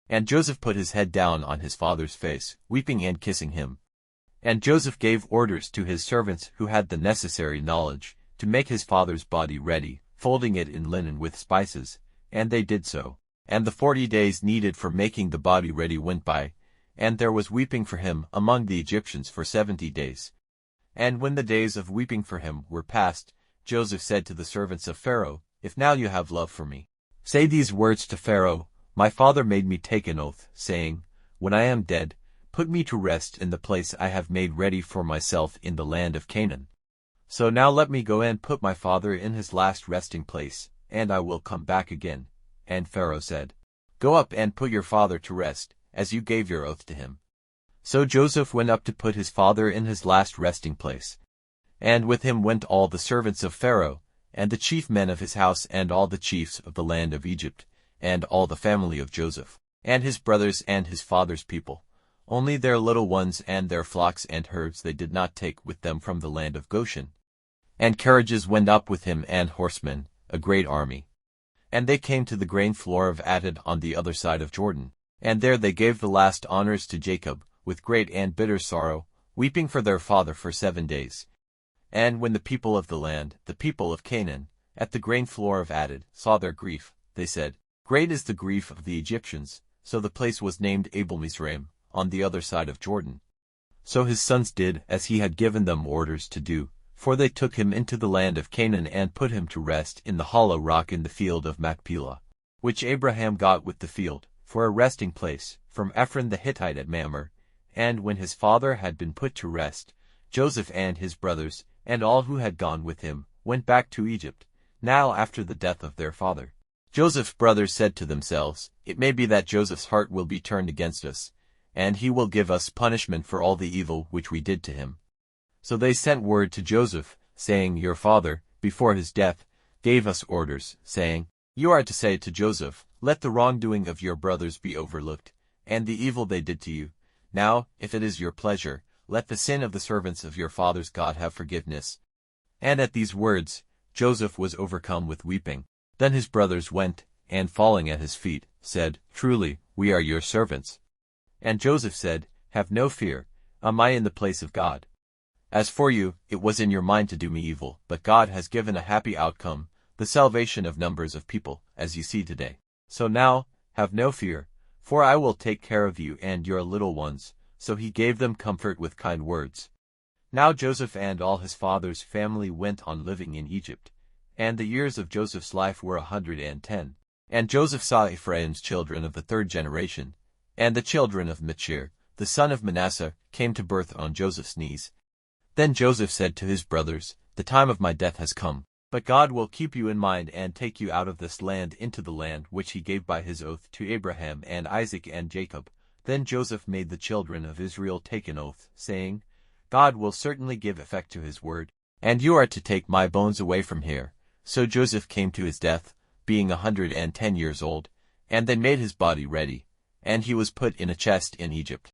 And Joseph put his head down on his father's face, weeping and kissing him. And Joseph gave orders to his servants who had the necessary knowledge, to make his father's body ready, folding it in linen with spices, and they did so. And the 40 days needed for making the body ready went by, and there was weeping for him among the Egyptians for 70 days. And when the days of weeping for him were past, Joseph said to the servants of Pharaoh, If now you have love for me, say these words to Pharaoh, My father made me take an oath, saying, When I am dead, put me to rest in the place I have made ready for myself in the land of Canaan. So now let me go and put my father in his last resting place, and I will come back again. And Pharaoh said, Go up and put your father to rest, as you gave your oath to him. So Joseph went up to put his father in his last resting place. And with him went all the servants of Pharaoh, and the chief men of his house, and all the chiefs of the land of Egypt, and all the family of Joseph, and his brothers and his father's people. Only their little ones and their flocks and herds they did not take with them from the land of Goshen. And carriages went up with him, and horsemen, a great army. And they came to the grain floor of Atad on the other side of Jordan. And there they gave the last honors to Jacob, with great and bitter sorrow, weeping for their father for 7 days. And when the people of the land, the people of Canaan, at the grain floor of Atad, saw their grief, they said, Great is the grief of the Egyptians. So the place was named Abel-Mizraim, on the other side of Jordan. So his sons did as he had given them orders to do, for they took him into the land of Canaan and put him to rest in the hollow rock in the field of Machpelah, which Abraham got with the field, for a resting place, from Ephron the Hittite at Mamre. And when his father had been put to rest, Joseph and his brothers, and all who had gone with him, went back to Egypt, now after the death of their father. Joseph's brothers said to themselves, It may be that Joseph's heart will be turned against us, and he will give us punishment for all the evil which we did to him. So they sent word to Joseph, saying, Your father, before his death, gave us orders, saying, You are to say to Joseph, Let the wrongdoing of your brothers be overlooked, and the evil they did to you. Now, if it is your pleasure, let the sin of the servants of your father's God have forgiveness. And at these words, Joseph was overcome with weeping. Then his brothers went, and falling at his feet, said, Truly, we are your servants. And Joseph said, Have no fear, am I in the place of God? As for you, it was in your mind to do me evil, but God has given a happy outcome, the salvation of numbers of people, as you see today. So now, have no fear, for I will take care of you and your little ones. So he gave them comfort with kind words. Now Joseph and all his father's family went on living in Egypt, and the years of Joseph's life were 110. And Joseph saw Ephraim's children of the 3rd generation, and the children of Machir, the son of Manasseh, came to birth on Joseph's knees. Then Joseph said to his brothers, The time of my death has come, but God will keep you in mind and take you out of this land into the land which he gave by his oath to Abraham and Isaac and Jacob. Then Joseph made the children of Israel take an oath, saying, God will certainly give effect to his word, and you are to take my bones away from here. So Joseph came to his death, being 110 years old, and they made his body ready, and he was put in a chest in Egypt.